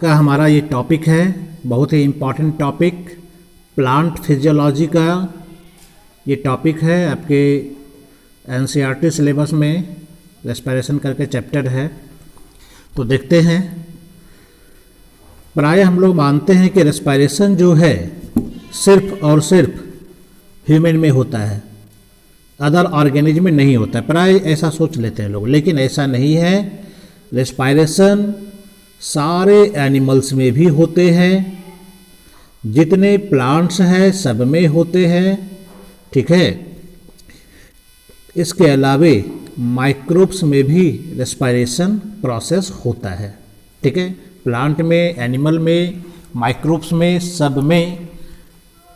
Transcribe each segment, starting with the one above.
का हमारा ये टॉपिक है, बहुत ही इम्पॉर्टेंट टॉपिक, प्लांट फिजियोलॉजी का ये टॉपिक है। आपके एनसीईआरटी सिलेबस में रेस्पिरेशन करके चैप्टर है। तो देखते हैं, प्राय हम लोग मानते हैं कि रेस्पिरेशन जो है सिर्फ और सिर्फ ह्यूमन में होता है, अदर ऑर्गेनिज्म में नहीं होता है। प्राय ऐसा सोच लेते हैं लोग, लेकिन ऐसा नहीं है। रेस्पिरेशन सारे एनिमल्स में भी होते हैं, जितने प्लांट्स हैं सब में होते हैं, ठीक है। इसके अलावे माइक्रोब्स में भी रेस्पिरेशन प्रोसेस होता है, ठीक है। प्लांट में, एनिमल में, माइक्रोब्स में, सब में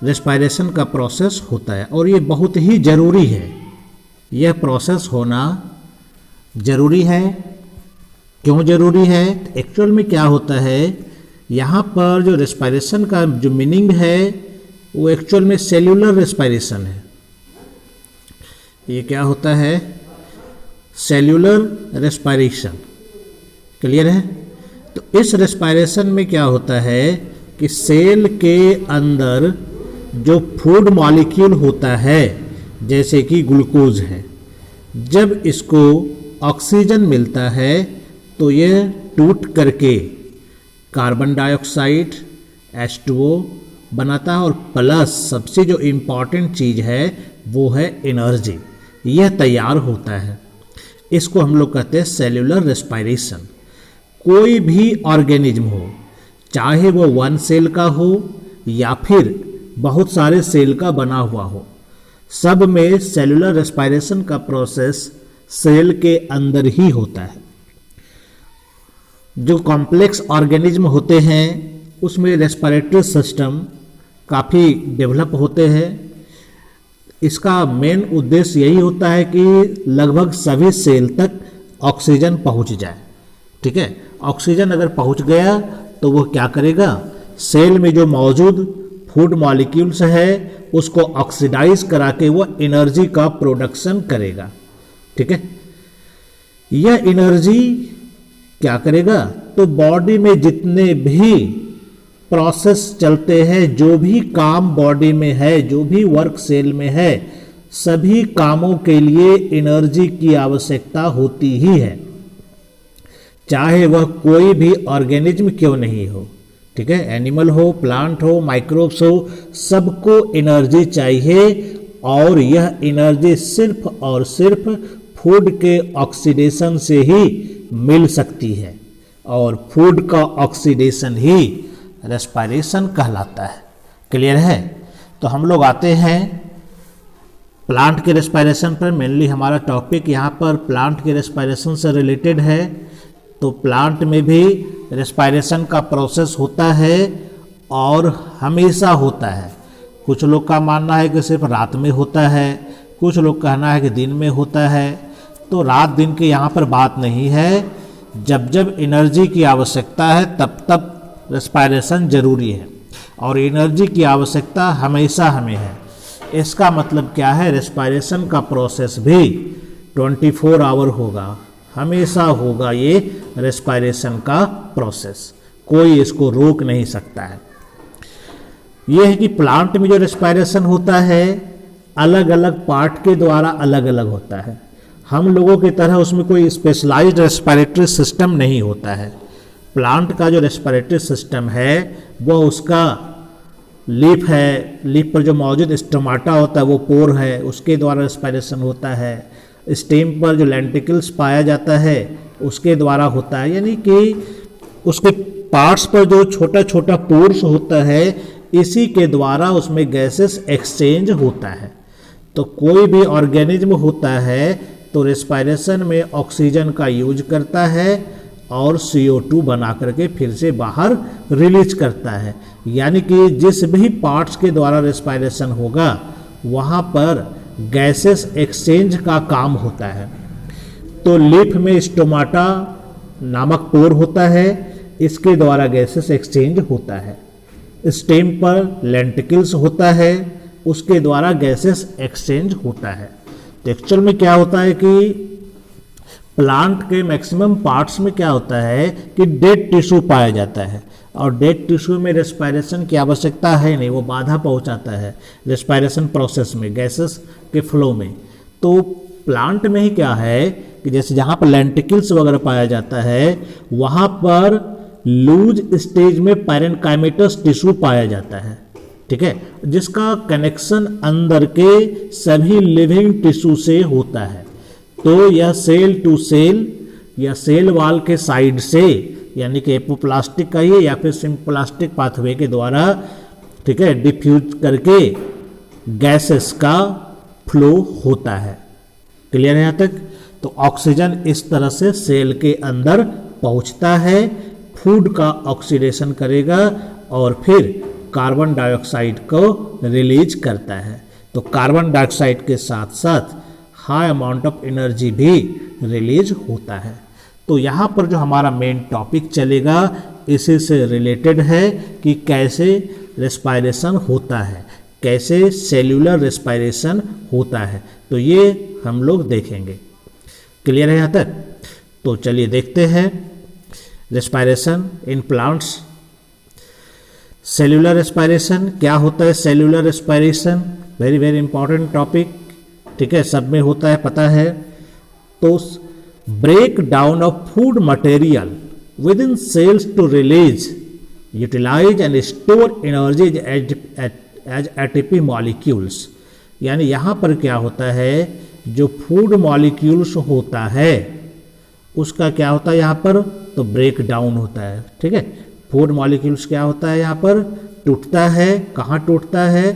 रेस्पिरेशन का प्रोसेस होता है और ये बहुत ही ज़रूरी है। यह प्रोसेस होना ज़रूरी है। क्यों ज़रूरी है? एक्चुअल में क्या होता है, यहाँ पर जो रेस्पिरेशन का जो मीनिंग है वो एक्चुअल में सेल्यूलर रेस्पिरेशन है। ये क्या होता है? Cellular respiration. क्लियर है? तो इस रेस्पिरेशन में क्या होता है कि सेल के अंदर जो फूड मॉलिक्यूल होता है, जैसे कि ग्लूकोज है, जब इसको ऑक्सीजन मिलता है तो यह टूट करके कार्बन डाइऑक्साइड H2O बनाता है और प्लस सबसे जो इम्पॉर्टेंट चीज़ है वो है एनर्जी, यह तैयार होता है। इसको हम लोग कहते हैं सेल्यूलर रेस्पिरेशन। कोई भी ऑर्गेनिज्म हो, चाहे वो वन सेल का हो या फिर बहुत सारे सेल का बना हुआ हो, सब में सेल्यूलर रेस्पिरेशन का प्रोसेस सेल के अंदर ही होता है। जो कॉम्प्लेक्स ऑर्गेनिज्म होते हैं उसमें रेस्पिरेटरी सिस्टम काफ़ी डेवलप होते हैं। इसका मेन उद्देश्य यही होता है कि लगभग सभी सेल तक ऑक्सीजन पहुंच जाए, ठीक है। ऑक्सीजन अगर पहुंच गया तो वो क्या करेगा, सेल में जो मौजूद फूड मॉलिक्यूल्स है उसको ऑक्सीडाइज करा के वो एनर्जी का प्रोडक्शन करेगा, ठीक है। यह एनर्जी क्या करेगा, तो बॉडी में जितने भी प्रोसेस चलते हैं, जो भी काम बॉडी में है, जो भी वर्क सेल में है, सभी कामों के लिए एनर्जी की आवश्यकता होती ही है, चाहे वह कोई भी ऑर्गेनिज्म क्यों नहीं हो, ठीक है। एनिमल हो, प्लांट हो, माइक्रोब्स हो, सबको एनर्जी चाहिए और यह एनर्जी सिर्फ और सिर्फ फूड के ऑक्सीडेशन से ही मिल सकती है और फूड का ऑक्सीडेशन ही रेस्पिरेशन कहलाता है। क्लियर है? तो हम लोग आते हैं प्लांट के रेस्पिरेशन पर। मेनली हमारा टॉपिक यहाँ पर प्लांट के रेस्पिरेशन से रिलेटेड है। तो प्लांट में भी रेस्पिरेशन का प्रोसेस होता है और हमेशा होता है। कुछ लोग का मानना है कि सिर्फ रात में होता है, कुछ लोग कहना है कि दिन में होता है। तो रात दिन की यहाँ पर बात नहीं है, जब जब एनर्जी की आवश्यकता है तब तब रेस्पिरेशन जरूरी है और एनर्जी की आवश्यकता हमेशा हमें है। इसका मतलब क्या है, रेस्पिरेशन का प्रोसेस भी 24 आवर होगा, हमेशा होगा ये रेस्पिरेशन का प्रोसेस, कोई इसको रोक नहीं सकता है। यह है कि प्लांट में जो रेस्पिरेशन होता है अलग अलग पार्ट के द्वारा अलग अलग होता है। हम लोगों की तरह उसमें कोई स्पेशलाइज्ड रेस्पिरेटरी सिस्टम नहीं होता है। प्लांट का जो रेस्पिरेटरी सिस्टम है वो उसका लीफ है, लीफ पर जो मौजूद स्टोमाटा होता है वो पोर है, उसके द्वारा रेस्पिरेशन होता है। स्टेम पर जो लेंटिकल्स पाया जाता है उसके द्वारा होता है, यानी कि उसके पार्ट्स पर जो छोटा छोटा पोर्स होता है इसी के द्वारा उसमें गैसेस एक्सचेंज होता है। तो कोई भी ऑर्गेनिज्म होता है तो रेस्पिरेशन में ऑक्सीजन का यूज करता है और CO2 बना करके फिर से बाहर रिलीज करता है। यानी कि जिस भी पार्ट्स के द्वारा रेस्पिरेशन होगा वहाँ पर गैसेस एक्सचेंज का काम होता है। तो लीफ में स्टोमाटा नामक पोर होता है, इसके द्वारा गैसेस एक्सचेंज होता है। स्टेम पर लेंटिकल्स होता है, उसके द्वारा गैसेस एक्सचेंज होता है। तो एक्चुअल में क्या होता है कि प्लांट के मैक्सिमम पार्ट्स में क्या होता है कि डेड टिश्यू पाया जाता है, और डेड टिश्यू में रेस्पिरेशन की आवश्यकता है नहीं, वो बाधा पहुंचाता है रेस्पिरेशन प्रोसेस में, गैसेस के फ्लो में। तो प्लांट में ही क्या है कि जैसे जहाँ पर लेंटिकल्स वगैरह पाया जाता है वहाँ पर लूज स्टेज में पैरेन्काइमेटस टिश्यू पाया जाता है, ठीक है, जिसका कनेक्शन अंदर के सभी लिविंग टिश्यू से होता है। तो यह सेल टू सेल या सेल वॉल के साइड से, यानी कि एपोप्लास्टिक का ही या फिर सिम्प्लास्टिक पाथवे के द्वारा, ठीक है, डिफ्यूज करके गैसेस का फ्लो होता है। क्लियर है यहाँ तक? तो ऑक्सीजन इस तरह से सेल के अंदर पहुंचता है, फूड का ऑक्सीडेशन करेगा और फिर कार्बन डाइऑक्साइड को रिलीज करता है। तो कार्बन डाइऑक्साइड के साथ साथ हाई अमाउंट ऑफ एनर्जी भी रिलीज होता है। तो यहाँ पर जो हमारा मेन टॉपिक चलेगा इसी से रिलेटेड है कि कैसे रेस्पिरेशन होता है, कैसे सेल्यूलर रेस्पिरेशन होता है, तो ये हम लोग देखेंगे। क्लियर है यहाँ तक? तो चलिए देखते हैं respiration in plants. Cellular respiration क्या होता है? Cellular respiration very very important topic, ठीक है, सब में होता है, पता है। तो break down of food material within cells to release, utilise and store energy as ATP molecules. यानी यहाँ पर क्या होता है, जो फूड मॉलिक्यूल्स होता है उसका क्या होता है यहाँ पर, तो ब्रेक डाउन होता है, ठीक है। फूड मॉलिक्यूल्स क्या होता है यहाँ पर, टूटता है। कहाँ टूटता है?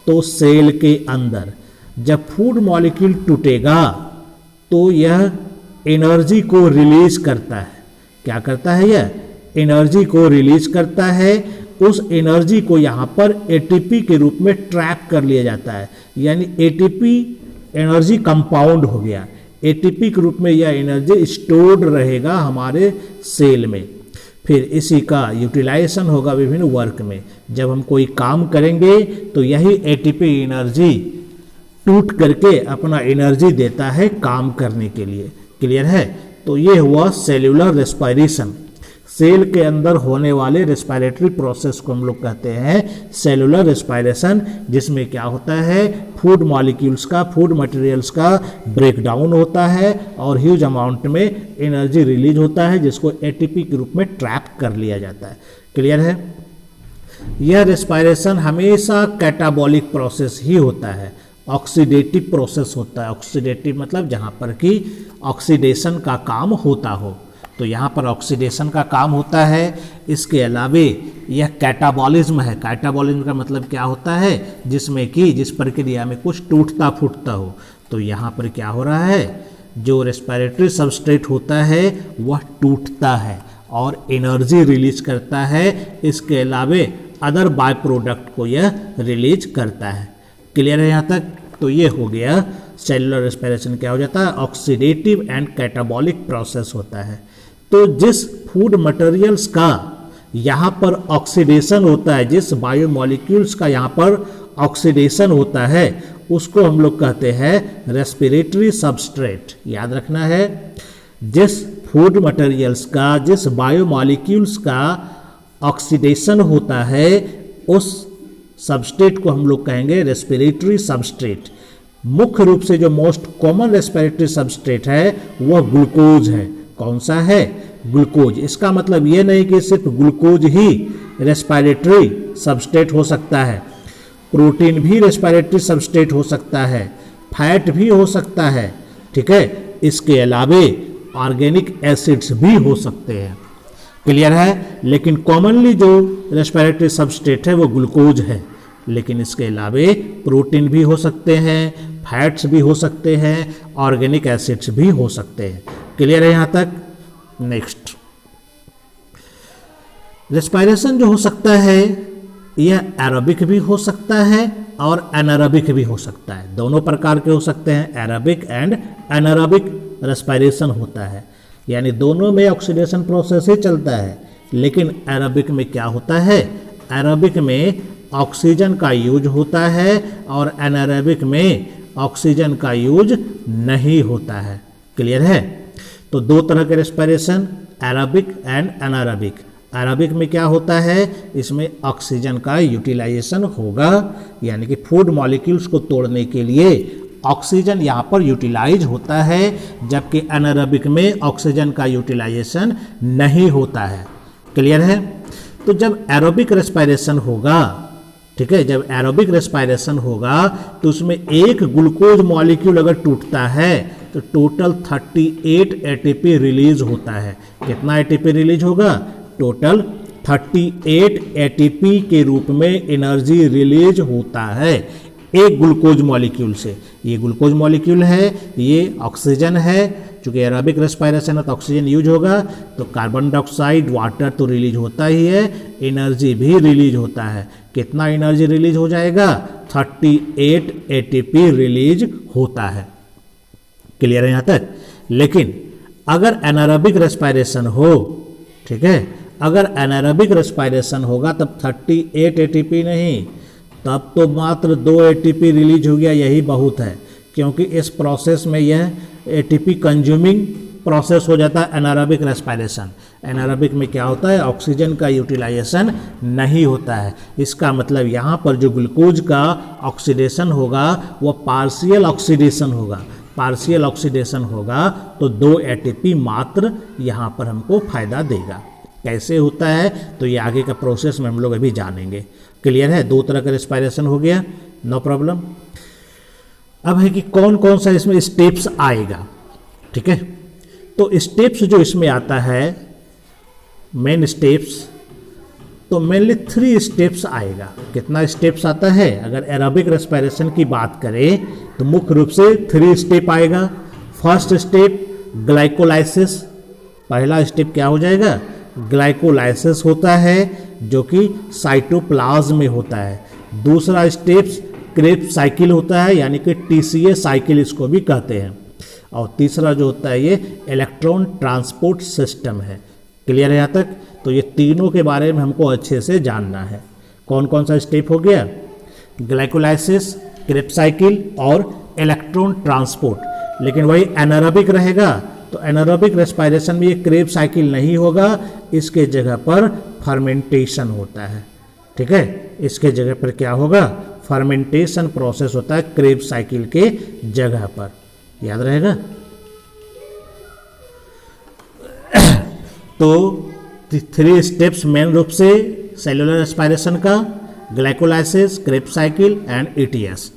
तो सेल के अंदर। जब फूड मॉलिक्यूल टूटेगा तो यह एनर्जी को रिलीज करता है। क्या करता है? यह एनर्जी को रिलीज करता है। उस एनर्जी को यहाँ पर एटीपी के रूप में ट्रैप कर लिया जाता है, यानी एटीपी एनर्जी कंपाउंड हो गया। एटीपी के रूप में यह एनर्जी स्टोर्ड रहेगा हमारे सेल में। फिर इसी का यूटिलाइजेशन होगा विभिन्न वर्क में। जब हम कोई काम करेंगे तो यही एटीपी एनर्जी टूट करके अपना एनर्जी देता है काम करने के लिए। क्लियर है? तो ये हुआ सेल्यूलर रेस्पिरेशन। सेल के अंदर होने वाले रेस्पिरेटरी प्रोसेस को हम लोग कहते हैं सेलुलर रेस्पिरेशन, जिसमें क्या होता है, फूड मॉलिक्यूल्स का, फूड मटेरियल्स का ब्रेकडाउन होता है और ह्यूज अमाउंट में एनर्जी रिलीज होता है, जिसको एटीपी के रूप में ट्रैप कर लिया जाता है। क्लियर है? यह रेस्पिरेशन हमेशा कैटाबॉलिक प्रोसेस ही होता है, ऑक्सीडेटिव प्रोसेस होता है। ऑक्सीडेटिव मतलब जहाँ पर कि ऑक्सीडेशन का काम होता हो, तो यहाँ पर ऑक्सीडेशन का काम होता है। इसके अलावे यह कैटाबॉलिज्म है। कैटाबॉलिज्म का मतलब क्या होता है, जिसमें कि जिस प्रक्रिया में कुछ टूटता फूटता हो। तो यहाँ पर क्या हो रहा है, जो रेस्पिरेटरी सबस्ट्रेट होता है वह टूटता है और एनर्जी रिलीज करता है। इसके अलावे अदर बाय प्रोडक्ट को यह रिलीज करता है। क्लियर है यहाँ तक? तो ये हो गया सेलुलर रेस्पिरेशन। क्या हो जाता है, ऑक्सीडेटिव एंड कैटाबॉलिक प्रोसेस होता है। तो जिस फूड मटेरियल्स का यहाँ पर ऑक्सीडेशन होता है, जिस बायोमॉलिक्यूल्स का यहाँ पर ऑक्सीडेशन होता है, उसको हम लोग कहते हैं रेस्पिरेटरी सबस्ट्रेट। याद रखना है, जिस फूड मटेरियल्स का, जिस बायोमॉलिक्यूल्स का ऑक्सीडेशन होता है, उस सबस्ट्रेट को हम लोग कहेंगे रेस्पिरेटरी सबस्ट्रेट। मुख्य रूप से जो मोस्ट कॉमन रेस्पिरेटरी सबस्ट्रेट है वह ग्लूकोज है। कौन सा है? ग्लूकोज। इसका मतलब ये नहीं कि सिर्फ ग्लूकोज ही रेस्पिरेटरी सबस्ट्रेट हो सकता है, प्रोटीन भी रेस्पिरेटरी सबस्ट्रेट हो सकता है, फैट भी हो सकता है, ठीक है। इसके अलावे ऑर्गेनिक एसिड्स भी हो सकते हैं। क्लियर है? लेकिन कॉमनली जो रेस्पिरेटरी सबस्ट्रेट है वो ग्लूकोज है, लेकिन इसके अलावे प्रोटीन भी हो सकते हैं, फैट्स भी हो सकते हैं, ऑर्गेनिक एसिड्स भी हो सकते हैं। क्लियर है यहाँ तक? नेक्स्ट, रेस्पिरेशन जो हो सकता है यह एरोबिक भी हो सकता है और एनारोबिक भी हो सकता है। दोनों प्रकार के हो सकते हैं, एरोबिक एंड एनारोबिक रेस्पिरेशन होता है, यानी दोनों में ऑक्सीडेशन प्रोसेस ही चलता है। लेकिन एरोबिक में क्या होता है, एरोबिक में ऑक्सीजन का यूज होता है और एनारोबिक में ऑक्सीजन का यूज नहीं होता है। क्लियर है? तो दो तरह के respiration, aerobic and anaerobic. Aerobic में क्या होता है, इसमें ऑक्सीजन का यूटिलाइजेशन होगा, यानी कि फूड मॉलिक्यूल्स को तोड़ने के लिए ऑक्सीजन यहाँ पर यूटिलाइज होता है, जबकि एनारोबिक में ऑक्सीजन का यूटिलाइजेशन नहीं होता है। क्लियर है? तो जब एरोबिक रेस्पिरेशन होगा, ठीक है, जब एरोबिक रेस्पिरेशन होगा तो उसमें एक ग्लूकोज मॉलिक्यूल अगर टूटता है तो टोटल 38 एटीपी रिलीज होता है। कितना एटीपी रिलीज होगा? टोटल 38 एटीपी के रूप में एनर्जी रिलीज होता है एक ग्लूकोज मॉलिक्यूल से। ये ग्लूकोज मॉलिक्यूल है, ये ऑक्सीजन है। चूंकि एरोबिक रेस्पिरेशन है तो ऑक्सीजन यूज होगा, तो कार्बन डाइऑक्साइड, वाटर तो रिलीज होता ही है, एनर्जी भी रिलीज होता है। कितना एनर्जी रिलीज हो जाएगा? 38 एटीपी रिलीज होता है। क्लियर है यहाँ तक? लेकिन अगर एनारोबिक रेस्पिरेशन हो, ठीक है, अगर एनारोबिक रेस्पिरेशन होगा तब 38 एटीपी नहीं, तब तो मात्र 2 एटीपी रिलीज हो गया, यही बहुत है। क्योंकि इस प्रोसेस में यह एटीपी कंज्यूमिंग प्रोसेस हो जाता है एनारोबिक रेस्पिरेशन। एनारोबिक में क्या होता है? ऑक्सीजन का यूटिलाइजेशन नहीं होता है। इसका मतलब यहाँ पर जो ग्लूकोज का ऑक्सीडेशन होगा वो पार्शियल ऑक्सीडेशन होगा। पार्शियल ऑक्सीडेशन होगा तो 2 एटीपी मात्र यहाँ पर हमको फायदा देगा। कैसे होता है तो ये आगे का प्रोसेस में हम लोग अभी जानेंगे। क्लियर है? दो तरह का रेस्पिरेशन हो गया, नो प्रॉब्लम। अब है कि कौन कौन सा इसमें स्टेप्स आएगा, ठीक है। तो स्टेप्स जो इसमें आता है, मेन स्टेप्स, तो मेनली 3 स्टेप्स आएगा। कितना स्टेप्स आता है? अगर एरोबिक रेस्पिरेशन की बात करें तो मुख्य रूप से 3 स्टेप आएगा। First step glycolysis. पहला स्टेप क्या हो जाएगा? ग्लाइकोलाइसिस होता है, जो कि साइटोप्लाज्म में होता है। दूसरा स्टेप्स क्रेब्स साइकिल होता है, यानी कि TCA साइकिल इसको भी कहते हैं। और तीसरा जो होता है ये इलेक्ट्रॉन ट्रांसपोर्ट सिस्टम है। क्लियर है यहाँ तक? तो ये तीनों के बारे में हमको अच्छे से जानना है। कौन कौन सा स्टेप हो गया? ग्लाइकोलाइसिस, क्रेब्स साइकिल और इलेक्ट्रॉन ट्रांसपोर्ट। लेकिन वही एनारोबिक रहेगा तो एनारोबिक रेस्पिरेशन में ये क्रेब्स साइकिल नहीं होगा, इसके जगह पर फर्मेंटेशन होता है। ठीक है, इसके जगह पर क्या होगा? फर्मेंटेशन प्रोसेस होता है क्रेब्स साइकिल के जगह पर। याद रहेगा? तो 3 स्टेप्स मेन रूप से सेलुलर रेस्पिरेशन का, glycolysis, Krebs cycle and ETS।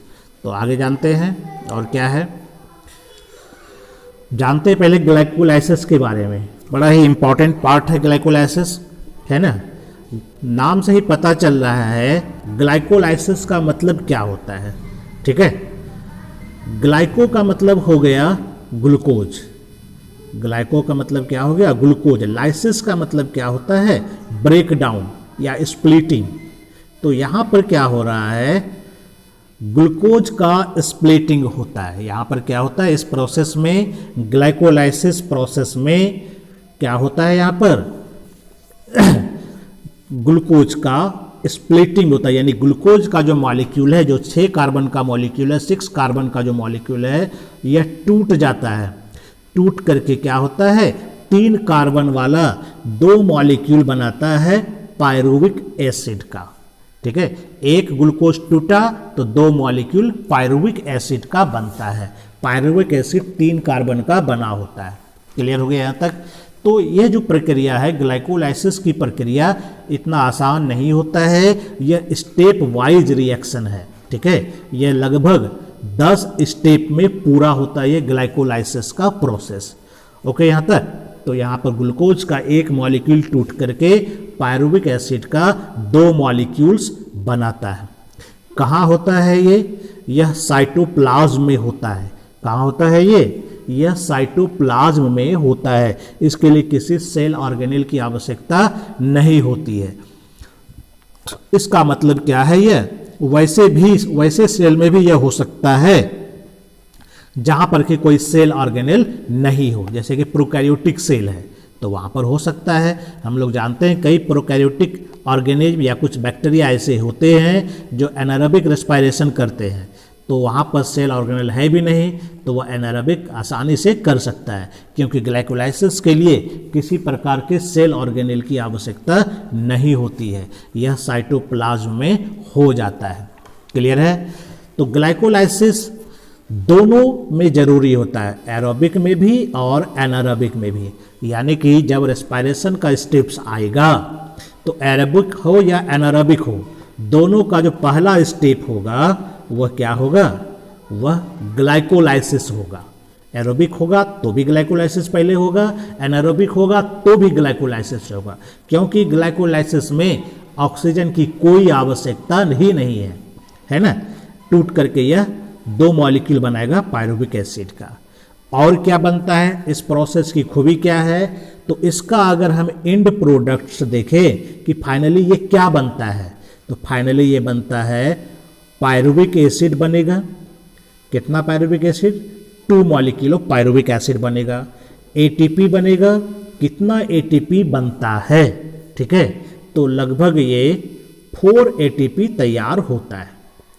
तो आगे जानते हैं और क्या है, जानते हैं पहले ग्लाइकोलाइसिस के बारे में। बड़ा ही इंपॉर्टेंट पार्ट है ग्लाइकोलाइसिस, है ना। नाम से ही पता चल रहा है ग्लाइकोलाइसिस का मतलब क्या होता है। ठीक है, ग्लाइको का मतलब हो गया ग्लूकोज। ग्लाइको का मतलब क्या हो गया? ग्लूकोज। लाइसिस का मतलब क्या होता है? ब्रेक डाउन या स्प्लिटिंग। तो यहाँ पर क्या हो रहा है? ग्लूकोज का स्प्लिटिंग होता है। यहाँ पर क्या होता है? इस प्रोसेस में, ग्लाइकोलाइसिस प्रोसेस में क्या होता है? यहाँ पर ग्लूकोज का स्प्लिटिंग होता है, यानी ग्लूकोज का जो मॉलिक्यूल है, जो 6 कार्बन का मॉलिक्यूल है, 6 कार्बन का जो मॉलिक्यूल है, यह टूट जाता है। टूट करके क्या होता है? 3 कार्बन वाला 2 मॉलिक्यूल बनाता है पायरुविक एसिड का। ठीक है, एक ग्लूकोज टूटा तो 2 मॉलिक्यूल पायरुविक एसिड का बनता है। पायरुविक एसिड 3 कार्बन का बना होता है। क्लियर हो गया यहाँ तक? तो यह जो प्रक्रिया है, ग्लाइकोलाइसिस की प्रक्रिया, इतना आसान नहीं होता है। यह स्टेप वाइज रिएक्शन है। ठीक है, यह लगभग 10 स्टेप में पूरा होता है ये ग्लाइकोलाइसिस का प्रोसेस। ओके यहाँ तक? तो यहाँ पर ग्लूकोज का एक मॉलिक्यूल टूट करके पायरुविक एसिड का 2 मॉलिक्यूल्स बनाता है। कहाँ होता है ये? यह साइटोप्लाज्म में होता है। कहाँ होता है ये? यह साइटोप्लाज्म में होता है। इसके लिए किसी सेल ऑर्गेनेल की आवश्यकता नहीं होती है। इसका मतलब क्या है? यह वैसे सेल में भी यह हो सकता है जहां पर कि कोई सेल ऑर्गेनेल नहीं हो, जैसे कि प्रोकैरियोटिक सेल है तो वहां पर हो सकता है। हम लोग जानते हैं कई प्रोकैरियोटिक ऑर्गेनिज्म या कुछ बैक्टीरिया ऐसे होते हैं जो एनारोबिक रेस्पिरेशन करते हैं। तो वहाँ पर सेल ऑर्गेनेल है भी नहीं, तो वह एनारोबिक आसानी से कर सकता है, क्योंकि ग्लाइकोलाइसिस के लिए किसी प्रकार के सेल ऑर्गेनेल की आवश्यकता नहीं होती है, यह साइटोप्लाज्म में हो जाता है। क्लियर है? तो ग्लाइकोलाइसिस दोनों में जरूरी होता है, एरोबिक में भी और एनारोबिक में भी। यानी कि जब रेस्पिरेशन का स्टेप्स आएगा तो एरोबिक हो या एनारोबिक हो, दोनों का जो पहला स्टेप होगा वह क्या होगा? वह ग्लाइकोलाइसिस होगा। एरोबिक होगा तो भी ग्लाइकोलाइसिस पहले होगा, एनारोबिक होगा तो भी ग्लाइकोलाइसिस होगा, क्योंकि ग्लाइकोलाइसिस में ऑक्सीजन की कोई आवश्यकता ही नहीं है ना। टूट करके यह 2 मॉलिक्यूल बनाएगा पायरुविक एसिड का। और क्या बनता है, इस प्रोसेस की खूबी क्या है? तो इसका अगर हम एंड प्रोडक्ट्स देखें कि फाइनली ये क्या बनता है, तो फाइनली ये बनता है पायरुविक एसिड बनेगा। कितना pyruvic acid? 2 molecule of pyruvic acid बनेगा। एटीपी बनेगा। कितना एटीपी बनता है? ठीक है, तो लगभग ये 4 एटीपी तैयार होता है।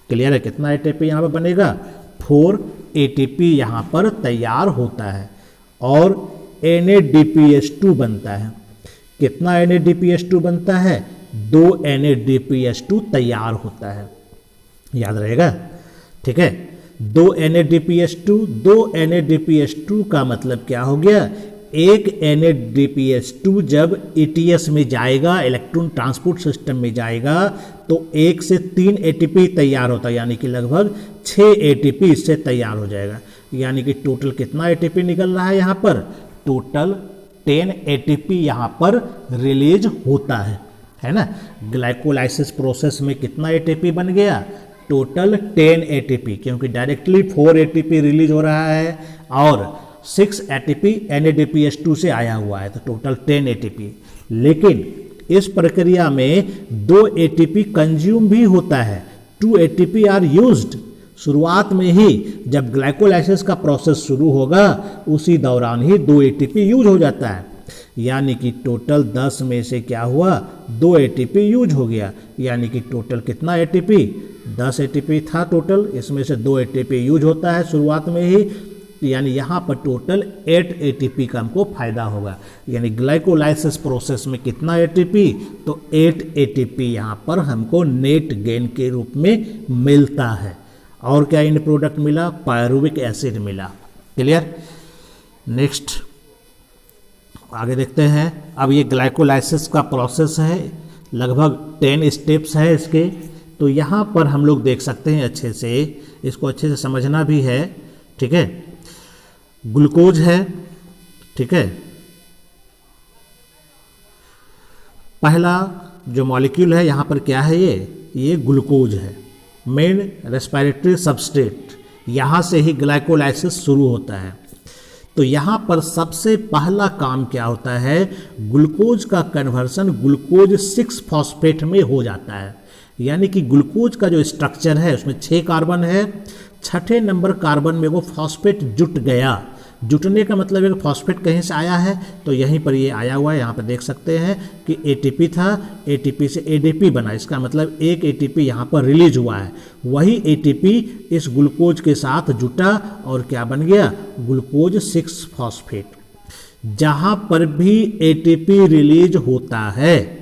क्लियर है? कितना एटीपी यहाँ पर बनेगा? 4 एटीपी यहाँ पर तैयार होता है। और NADPH2 बनता है। कितना NADPH2 बनता है? 2 NADPH2 तैयार होता है। याद रहेगा? ठीक है, 2 NADPH2 का मतलब क्या हो गया? एक NADPH2 जब ETS में जाएगा, इलेक्ट्रॉन ट्रांसपोर्ट सिस्टम में जाएगा, तो 1 से 3 ATP तैयार होता है, यानी कि लगभग 6 ATP इससे तैयार हो जाएगा। यानी कि टोटल कितना ATP निकल रहा है यहाँ पर? टोटल 10 ATP यहाँ पर रिलीज होता है ना। ग्लाइकोलाइसिस प्रोसेस में कितना ATP बन गया? टोटल 10 ATP, क्योंकि डायरेक्टली 4 ATP रिलीज हो रहा है और 6 ATP NADPH2 से आया हुआ है, तो टोटल 10 ATP। लेकिन इस प्रक्रिया में 2 ATP कंज्यूम भी होता है। 2 ATP आर यूज्ड। शुरुआत में ही जब ग्लाइकोलाइसिस का प्रोसेस शुरू होगा उसी दौरान ही 2 ATP यूज हो जाता है। यानी कि टोटल 10 में से क्या हुआ? 2 ATP यूज हो गया। यानी कि टोटल कितना ATP? 10 ATP था टोटल, इसमें से 2 ATP यूज होता है शुरुआत में ही। यानी यहाँ पर टोटल 8 ATP का हमको फायदा होगा। यानी ग्लाइकोलाइसिस प्रोसेस में कितना ATP? तो 8 ATP यहाँ पर हमको नेट गेन के रूप में मिलता है। और क्या इन प्रोडक्ट मिला? पायरुविक एसिड मिला। क्लियर? नेक्स्ट आगे देखते हैं। अब ये ग्लाइकोलाइसिस का प्रोसेस है, लगभग 10 स्टेप्स है इसके। तो यहाँ पर हम लोग देख सकते हैं अच्छे से, इसको अच्छे से समझना भी है। ठीक है, ग्लूकोज है। ठीक है, पहला जो मॉलिक्यूल है यहाँ पर क्या है? ये ग्लूकोज है, मेन रेस्पिरेटरी सबस्ट्रेट। यहाँ से ही ग्लाइकोलाइसिस शुरू होता है। तो यहाँ पर सबसे पहला काम क्या होता है? ग्लूकोज का कन्वर्सन ग्लूकोज 6 फॉस्फेट में हो जाता है। यानी कि ग्लूकोज का जो स्ट्रक्चर है उसमें 6 कार्बन है, 6ठे नंबर कार्बन में वो फॉस्फेट जुट गया। जुटने का मतलब है कि फॉस्फेट कहीं से आया है, तो यहीं पर ये आया हुआ है। यहाँ पर देख सकते हैं कि ATP था, ATP से ADP बना, इसका मतलब एक ATP यहाँ पर रिलीज हुआ है। वही ATP इस ग्लूकोज के साथ जुटा और क्या बन गया? Glucose 6 phosphate. जहाँ पर भी ATP रिलीज होता है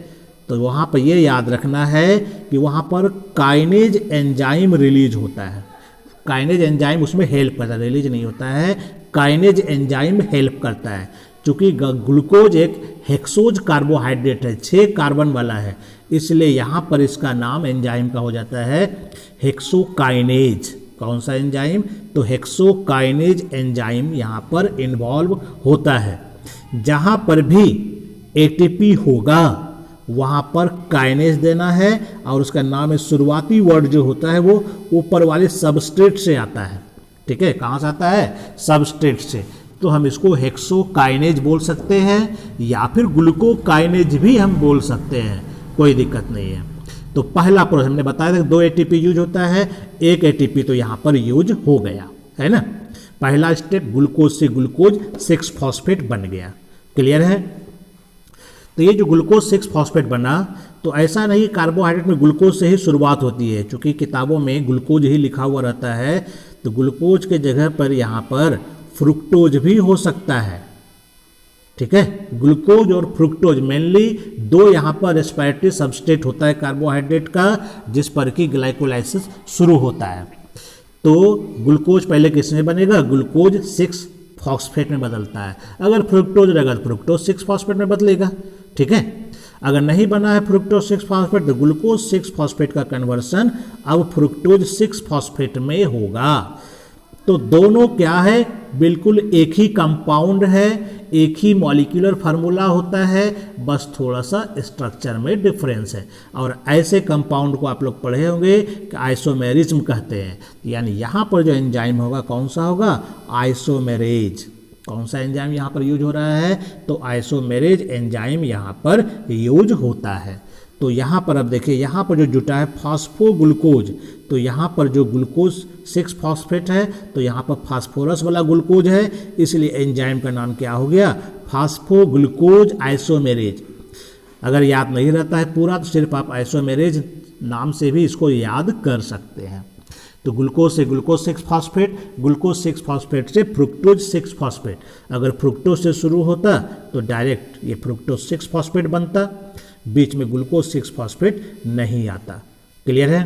तो वहाँ पर ये याद रखना है कि वहाँ पर काइनेज एंजाइम रिलीज होता है। काइनेज एंजाइम उसमें हेल्प करता है, रिलीज नहीं होता है, काइनेज एंजाइम हेल्प करता है। चूँकि ग्लूकोज एक हेक्सोज कार्बोहाइड्रेट है, 6 कार्बन वाला है, इसलिए यहाँ पर इसका नाम एंजाइम का हो जाता है हेक्सोकाइनेज। कौन सा एंजाइम? तो हेक्सोकाइनेज एंजाइम यहाँ पर इन्वॉल्व होता है। जहाँ पर भी ATP होगा वहाँ पर काइनेज देना है, और उसका नाम है, शुरुआती वर्ड जो होता है वो ऊपर वाले सबस्ट्रेट से आता है। ठीक है, कहाँ से आता है? सबस्ट्रेट से। तो हम इसको हेक्सोकाइनेज बोल सकते हैं या फिर ग्लूकोकाइनेज भी हम बोल सकते हैं, कोई दिक्कत नहीं है। तो पहला प्रोसेस हमने बताया था 2 ATP यूज होता है, 1 ATP तो यहाँ पर यूज हो गया है ना। पहला स्टेप, ग्लूकोज से ग्लूकोज 6 फॉस्फेट बन गया। क्लियर है? तो ये जो ग्लूकोज 6 फॉस्फेट बना, तो ऐसा नहीं, कार्बोहाइड्रेट में ग्लूकोज से ही शुरुआत होती है, चूंकि किताबों में ग्लूकोज ही लिखा हुआ रहता है, तो ग्लूकोज के जगह पर यहाँ पर फ्रुक्टोज भी हो सकता है। ठीक है, ग्लूकोज और फ्रुक्टोज मेनली दो यहाँ पर रेस्पिरेटरी सबस्ट्रेट होता है कार्बोहाइड्रेट का, जिस पर कि ग्लाइकोलाइसिस शुरू होता है। तो ग्लूकोज पहले किसमें बनेगा, ग्लूकोज 6 फॉस्फेट में बदलता है। अगर फ्रुक्टोज रहेगा तो फ्रुक्टोज 6 फॉस्फेट में बदलेगा। ठीक है, अगर नहीं बना है फ्रुक्टोज 6 फॉस्फेट तो ग्लूकोज 6 फॉस्फेट का कन्वर्सन अब फ्रुक्टोज 6 फॉस्फेट में होगा। तो दोनों क्या है, बिल्कुल एक ही कंपाउंड है, एक ही मॉलिक्यूलर फार्मूला होता है, बस थोड़ा सा स्ट्रक्चर में डिफरेंस है। और ऐसे कंपाउंड को आप लोग पढ़े होंगे कि आइसोमेरिज्म कहते हैं। यानी यहाँ पर जो एंजाइम होगा कौन सा होगा, आइसोमेरेज। कौन सा एंजाइम यहाँ पर यूज हो रहा है, तो आइसोमेरेज एंजाइम यहाँ पर यूज होता है। तो यहाँ पर अब देखिए, यहाँ पर जो जुटा है फास्फोग्लूकोज, तो यहाँ पर जो ग्लूकोज 6 फॉस्फेट है तो यहाँ पर फास्फोरस वाला ग्लूकोज है, इसलिए एंजाइम का नाम क्या हो गया, फास्फोग्लूकोज आइसोमेरेज। अगर याद नहीं रहता है पूरा तो सिर्फ आप आइसोमेरेज नाम से भी इसको याद कर सकते हैं। तो ग्लूकोज से ग्लूकोज 6 फॉस्फेट, ग्लूकोज 6 फॉस्फेट से फ्रुक्टोज 6 फॉस्फेट। अगर फ्रुक्टोज से शुरू होता तो डायरेक्ट ये फ्रुक्टोज 6 फॉस्फेट बनता, बीच में ग्लूकोज 6 फॉस्फेट नहीं आता। क्लियर है।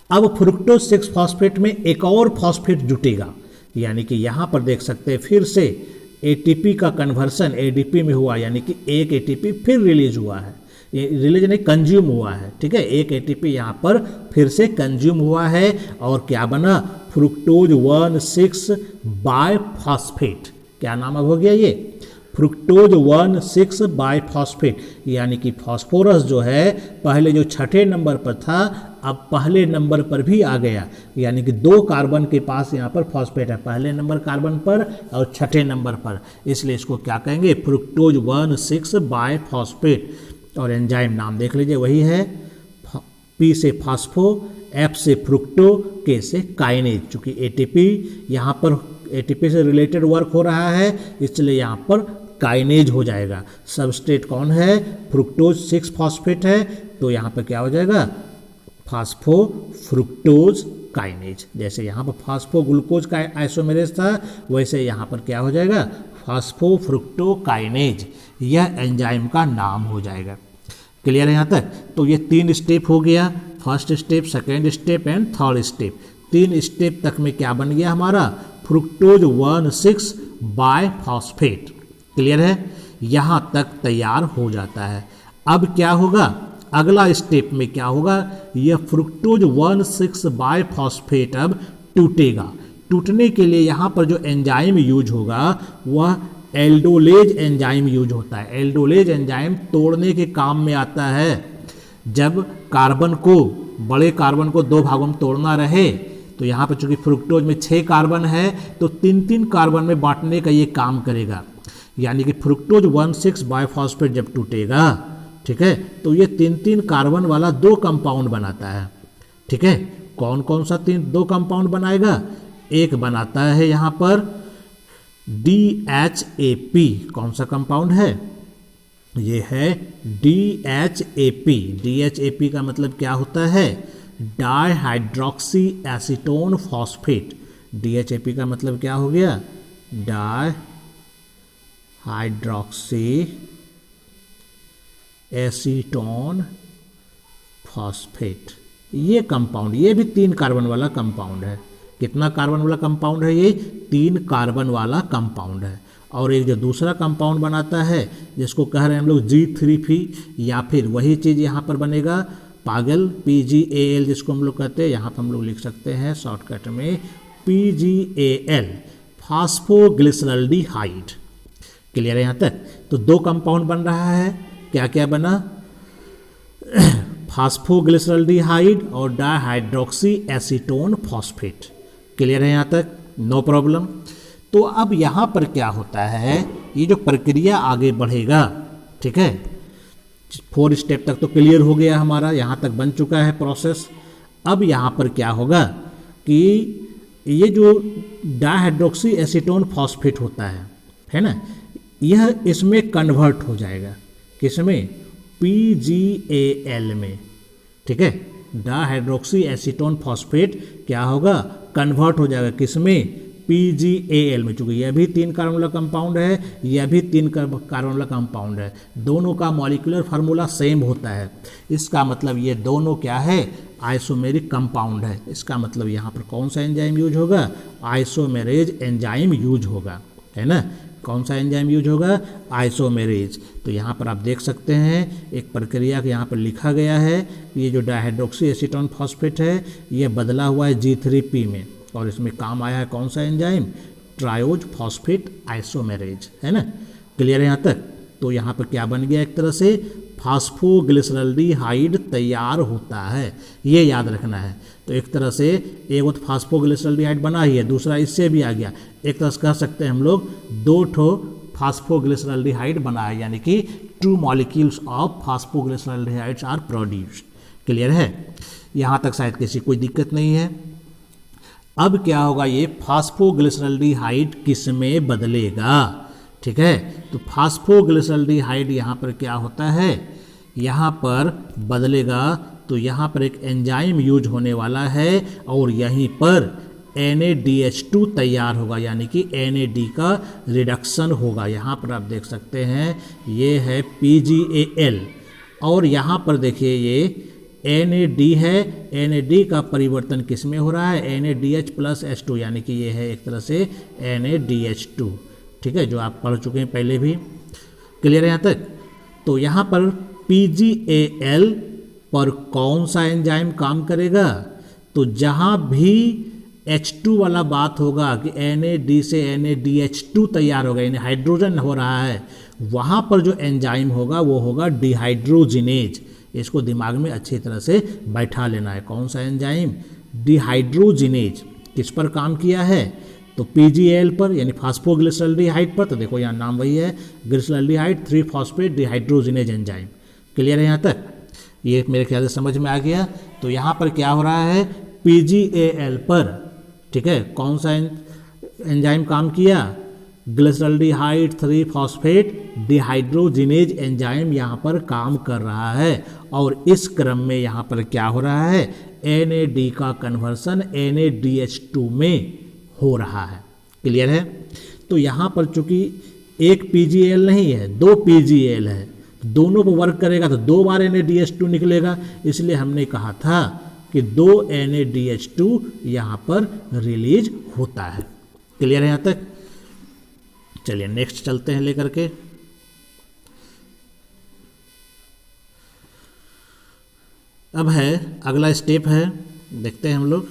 अब फ्रुक्टोज 6 फॉस्फेट में एक और फॉस्फेट जुटेगा, यानी कि यहाँ पर देख सकते हैं फिर से एटीपी का कन्वर्सन एडीपी में हुआ, यानी कि एक एटीपी फिर रिलीज हुआ है, रिलीज नहीं कंज्यूम हुआ है। ठीक है, एक एटीपी यहाँ पर फिर से कंज्यूम हुआ है और क्या बना, फ्रुक्टोज 1,6 बायफॉस्फेट। क्या नाम अब हो गया ये, फ्रुक्टोज 1,6 बायफॉस्फेट। यानी कि फास्फोरस जो है पहले जो छठे नंबर पर था अब पहले नंबर पर भी आ गया, यानी कि 2 कार्बन के पास यहाँ पर फॉस्फेट है, पहले नंबर कार्बन पर और छठे नंबर पर, इसलिए इसको क्या कहेंगे, फ्रुक्टोज 1,6 बायफॉस्फेट। और एंजाइम नाम देख लीजिए वही है, पी से फास्फो, एफ से फ्रुक्टो, के से काइनेज। चूंकि एटीपी यहाँ पर एटीपी से रिलेटेड वर्क हो रहा है इसलिए यहाँ पर काइनेज हो जाएगा। सबस्ट्रेट कौन है, फ्रुक्टोज 6 फॉस्फेट है, तो यहाँ पर क्या हो जाएगा, फास्फो फ्रुक्टोज काइनेज। जैसे यहाँ पर फास्फो ग्लूकोज का आइसोमेरेज था वैसे यहाँ पर क्या हो जाएगा, फास्फो फ्रुक्टो काइनेज, यह एंजाइम का नाम हो जाएगा। क्लियर है यहाँ तक। तो ये 3 स्टेप हो गया, first step, second step and third step. 3 step तक में क्या बन गया हमारा, फ्रुक्टोज 1,6 बायफॉस्फेट। क्लियर है, यहाँ तक तैयार हो जाता है। अब क्या होगा, अगला स्टेप में क्या होगा, यह फ्रुक्टोज 1,6 बायफॉस्फेट अब टूटेगा। टूटने के लिए यहाँ पर जो एंजाइम यूज होगा वह एल्डोलेज एंजाइम यूज होता है। एल्डोलेज एंजाइम तोड़ने के काम में आता है। जब कार्बन को, बड़े कार्बन को 2 भागों में तोड़ना रहे तो यहाँ पर चूंकि फ्रुक्टोज में 6 कार्बन है तो 3-3 कार्बन में बांटने का ये काम करेगा। यानी कि फ्रुक्टोज 1,6 बायफॉस्फेट जब टूटेगा, ठीक है, तो ये 3-3 कार्बन वाला 2 कंपाउंड बनाता है। ठीक है, कौन कौन सा 2 कंपाउंड बनाएगा, एक बनाता है यहाँ पर DHAP। कौन सा कंपाउंड है, ये है DHAP। DHAP का मतलब क्या होता है, डाइहाइड्रोक्सी एसीटोन फॉस्फेट। DHAP का मतलब क्या हो गया, डाइहाइड्रोक्सी एसीटोन फॉस्फेट। ये कंपाउंड, ये भी 3 कार्बन वाला कंपाउंड है। कितना कार्बन वाला कंपाउंड है ये, 3 कार्बन वाला कंपाउंड है। और एक जो दूसरा कंपाउंड बनाता है जिसको कह रहे हैं हम लोग G3P, या फिर वही चीज़ यहाँ पर बनेगा पागल PgAl, जिसको हम लोग कहते हैं, यहाँ पर हम लोग लिख सकते हैं शॉर्टकट में PgAl, फास्फोग्लिसरल्डिहाइड। क्लियर है यहाँ तक। तो 2 कंपाउंड बन रहा है, क्या क्या बना, फास्फोग्लिसरल्डिहाइड और डाइहाइड्रोक्सी एसीटोन फॉस्फेट। क्लियर है यहाँ तक, नो प्रॉब्लम। तो अब यहाँ पर क्या होता है, ये जो प्रक्रिया आगे बढ़ेगा, ठीक है, 4 स्टेप तक तो क्लियर हो गया हमारा, यहाँ तक बन चुका है प्रोसेस। अब यहाँ पर क्या होगा कि ये जो डाइहाइड्रोक्सी एसीटोन फॉस्फेट होता है ना, यह इसमें कन्वर्ट हो जाएगा, किसमें, PgAl में, ठीक है, डाइहाइड्रोक्सी एसीटोन फॉस्फेट क्या होगा, कन्वर्ट हो जाएगा किसमें, PgAl में। चूंकि यह भी 3 कार्बन वाला कंपाउंड है, यह भी 3 कार्बन वाला कंपाउंड है, दोनों का मॉलिक्यूलर फार्मूला सेम होता है। इसका मतलब ये दोनों क्या है, आइसोमेरिक कंपाउंड है। इसका मतलब यहाँ पर कौन सा एंजाइम यूज होगा, आइसोमेरेज एंजाइम यूज होगा, है ना। कौन सा एंजाइम यूज होगा, आइसोमेरेज। तो यहाँ पर आप देख सकते हैं एक प्रक्रिया के यहाँ पर लिखा गया है, ये जो डाइहाइड्रोक्सी एसीटोन फॉस्फेट है ये बदला हुआ है G3P में, और इसमें काम आया है कौन सा एंजाइम, ट्रायोज फॉस्फेट आइसोमेरेज, है ना। क्लियर है यहाँ तक। तो यहाँ पर क्या बन गया, एक तरह से फास्फोग्लिसरल्डिहाइड तैयार होता है, ये याद रखना है। तो एक तरह से एक तो फास्फोग्लिसरल्डिहाइड बना ही है, दूसरा इससे भी आ गया, एक तरह से कह सकते हैं हम लोग 2 ठो फास्फोग्लिसरल्डिहाइड बना है, यानी कि 2 molecules of phosphoglyceraldehydes are produced. Clear है, यहाँ तक शायद किसी कोई दिक्कत नहीं है। अब क्या होगा, ये फास्फोग्लिसरल्डिहाइड किस में बदलेगा, ठीक है। तो फास्फोग्लिसरल्डिहाइड यहाँ पर क्या होता है, यहाँ पर बदलेगा, तो यहाँ पर एक एंजाइम यूज होने वाला है और यहीं पर NADH2 तैयार होगा, यानी कि NAD का रिडक्शन होगा। यहाँ पर आप देख सकते हैं ये है PgAl, और यहाँ पर देखिए ये NAD है, NAD का परिवर्तन किस में हो रहा है, NADH प्लस H2, यानी कि ये है एक तरह से NADH2, ठीक है, जो आप पढ़ चुके हैं पहले भी। क्लियर है यहाँ तक। तो यहाँ पर PgAl पर कौन सा एंजाइम काम करेगा, तो जहाँ भी H2 वाला बात होगा कि NAD से NADH2 तैयार होगा, यानी हाइड्रोजन हो रहा है, वहाँ पर जो एंजाइम होगा वो होगा डिहाइड्रोजिनेज। इसको दिमाग में अच्छी तरह से बैठा लेना है। कौन सा एंजाइम, डिहाइड्रोजिनेज। किस पर काम किया है, तो PgAl पर, यानी फास्फोग्लिसरल्डिहाइड पर। तो देखो यहाँ नाम वही है, glyceraldehyde 3 phosphate dehydrogenase enzyme. Clear है यहाँ तक, ये मेरे ख्याल से समझ में आ गया। तो यहाँ पर क्या हो रहा है, PgAl पर, ठीक है, कौन सा एंजाइम काम किया, ग्लिसरल्डिहाइड 3 फॉस्फेट डिहाइड्रोजिनेज एंजाइम यहाँ पर काम कर रहा है, और इस क्रम में यहाँ पर क्या हो रहा है, NAD का कन्वर्सन NADH2 में हो रहा है। क्लियर है। तो यहाँ पर चूंकि एक PgAl नहीं है, 2 PgAl है, दोनों को वर्क करेगा तो 2 बार NADH2 निकलेगा, इसलिए हमने कहा था कि 2 NADH2 यहाँ पर रिलीज होता है। क्लियर है यहाँ तक। चलिए नेक्स्ट चलते हैं लेकर के। अब है अगला स्टेप है, देखते हैं हम लोग।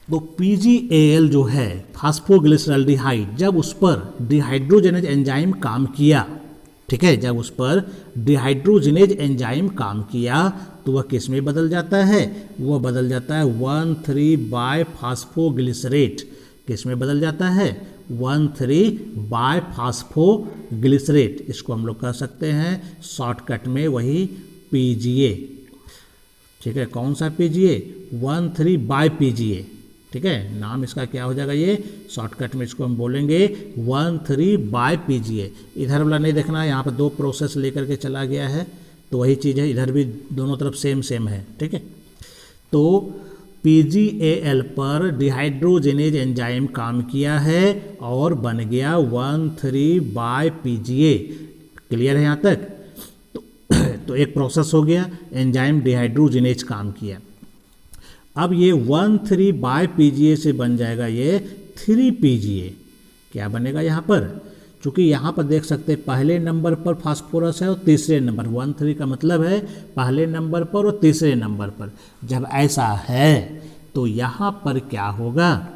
तो PgAl जो है फास्फोग्लिसरल्डिहाइड, जब उस पर डिहाइड्रोजिनेज एंजाइम काम किया, ठीक है, जब उस पर डिहाइड्रोजिनेज एंजाइम काम किया तो वह किस में बदल जाता है, वह बदल जाता है 1,3-बायफास्फोग्लिसरेट। किस में बदल जाता है, 1,3-बायफास्फोग्लिसरेट। इसको हम लोग कह सकते हैं शॉर्टकट में वही PGA, ठीक है। कौन सा PGA, 1,3-बाय-PGA, ठीक है, नाम इसका क्या हो जाएगा, ये शॉर्टकट में इसको हम बोलेंगे 1,3-बाय-PGA। इधर वाला नहीं देखना है, यहाँ पर 2 प्रोसेस लेकर के चला गया है, तो वही चीज़ है, इधर भी दोनों तरफ सेम सेम है, ठीक है। तो PgAl पर डिहाइड्रोजिनेज एंजाइम काम किया है और बन गया 1,3-बाय-PGA। क्लियर है यहाँ तक। तो एक प्रोसेस हो गया, एंजाइम डिहाइड्रोजिनेज काम किया। अब ये 1,3-बाय-PGA से बन जाएगा ये 3-PGA। क्या बनेगा यहाँ पर, चूँकि यहाँ पर देख सकते हैं पहले नंबर पर फास्फोरस है और तीसरे नंबर, 1,3 का मतलब है पहले नंबर पर और तीसरे नंबर पर। जब ऐसा है तो यहाँ पर क्या होगा,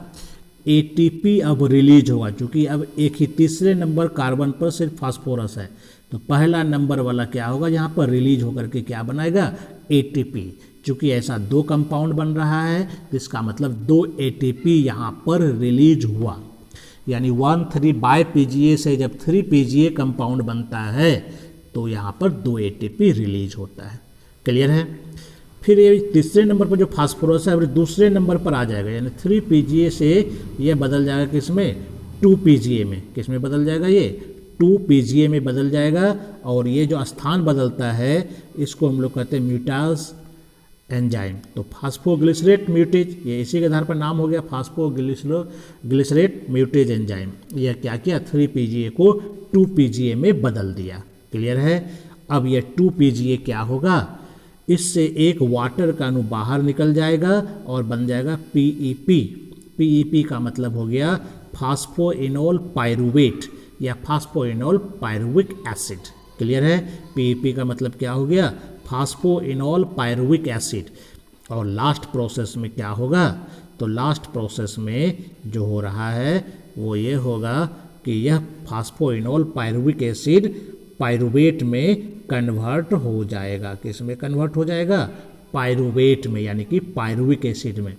ATP अब रिलीज होगा, क्योंकि अब एक ही तीसरे नंबर कार्बन पर सिर्फ फास्फोरस है, तो पहला नंबर वाला क्या होगा, यहाँ पर रिलीज होकर के क्या बनाएगा, ATP। चूँकि ऐसा 2 कंपाउंड बन रहा है तो इसका मतलब 2 ATP यहाँ पर रिलीज हुआ, यानी 1,3-बाय-PGA से जब 3-PGA कंपाउंड बनता है तो यहाँ पर 2 ATP रिलीज होता है। क्लियर है। फिर ये तीसरे नंबर पर जो फास्फोरस है फिर दूसरे नंबर पर आ जाएगा, यानी 3-PGA से ये बदल जाएगा किसमें, 2-PGA में। किस में बदल जाएगा ये, 2 PGA में बदल जाएगा, और ये जो स्थान बदलता है इसको हम लोग कहते हैं म्यूटास एंजाइम। तो फास्फोग्लिसरेट म्यूटेज, ये इसी के आधार पर नाम हो गया फास्फोग्लिसरेट म्यूटेज एंजाइम। यह क्या किया, 3 PGA को 2 PGA में बदल दिया। क्लियर है। अब यह 2 PGA क्या होगा, इससे एक वाटर का अणु बाहर निकल जाएगा और बन जाएगा PEP। PEP का मतलब हो गया फास्फोइनोल पायरुवेट या फास्फोइनोल पायरुविक एसिड। क्लियर है। PEP का मतलब क्या हो गया, फास्फोइनोल पायरुविक एसिड। और लास्ट प्रोसेस में क्या होगा, तो लास्ट प्रोसेस में जो हो रहा है वो ये होगा कि यह फास्फोइनोल पायरुविक एसिड पायरुवेट में कन्वर्ट हो जाएगा। किस में कन्वर्ट हो जाएगा, पायरुवेट में, यानी कि पायरुविक एसिड में।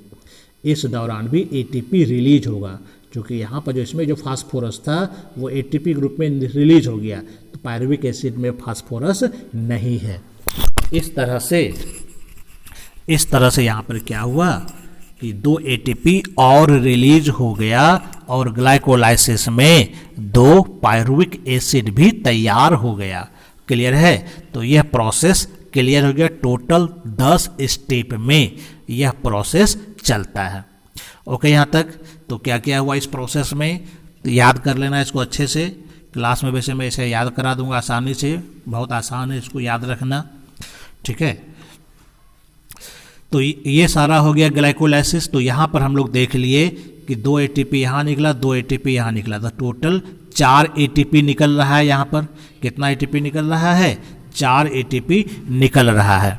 इस दौरान भी ATP रिलीज होगा, क्योंकि यहाँ पर जो इसमें जो फास्फोरस था वो ATP ग्रुप में रिलीज हो गया, तो पायरुविक एसिड में फास्फोरस नहीं है। इस तरह से यहाँ पर क्या हुआ कि 2 ATP और रिलीज हो गया और ग्लाइकोलाइसिस में 2 पायरुविक एसिड भी तैयार हो गया। क्लियर है। तो यह प्रोसेस क्लियर हो गया। टोटल 10 स्टेप में यह प्रोसेस चलता है। ओके, यहाँ तक तो क्या क्या हुआ इस प्रोसेस में, तो याद कर लेना इसको अच्छे से। क्लास में वैसे मैं इसे याद करा दूंगा आसानी से, बहुत आसान है इसको याद रखना। ठीक है। तो ये सारा हो गया ग्लाइकोलाइसिस। तो यहाँ पर हम लोग देख लिए कि 2 ATP यहाँ निकला, 2 ATP यहाँ निकला, तो टोटल 4 ATP निकल रहा है। यहाँ पर कितना ATP निकल रहा है, 4 ATP निकल रहा है।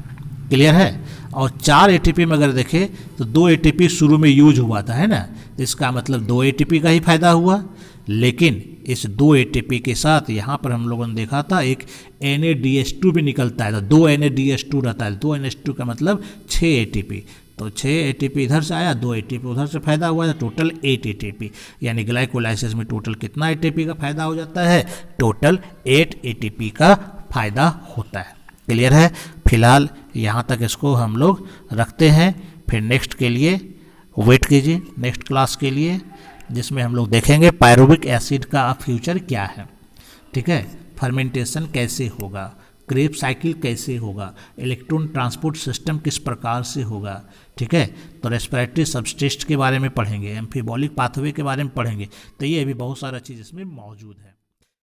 क्लियर है। और 4 ATP में अगर देखें तो 2 ATP शुरू में यूज हुआ था, है ना, इसका मतलब 2 ATP का ही फायदा हुआ। लेकिन इस 2 ATP के साथ यहाँ पर हम लोगों ने देखा था एक NADH2 भी निकलता है, तो 2 NADH2 रहता है। 2 NADH2 का मतलब 6 ATP, तो 6 ATP इधर से आया, 2 ATP उधर से फायदा हुआ है, टोटल 8 ATP। यानी ग्लाइकोलाइसिस में टोटल कितना ATP का फायदा हो जाता है, टोटल 8 ATP का फायदा होता है। क्लियर है। फिलहाल यहाँ तक इसको हम लोग रखते हैं, फिर नेक्स्ट के लिए वेट कीजिए, नेक्स्ट क्लास के लिए, जिसमें हम लोग देखेंगे पायरुविक एसिड का फ्यूचर क्या है। ठीक है। फर्मेंटेशन कैसे होगा, क्रेब साइकिल कैसे होगा, इलेक्ट्रॉन ट्रांसपोर्ट सिस्टम किस प्रकार से होगा। ठीक है। तो रेस्पिरेटरी सबस्ट्रेट के बारे में पढ़ेंगे, एम्फीबॉलिक पाथवे के बारे में पढ़ेंगे। तो ये भी बहुत सारा चीज़ इसमें मौजूद है।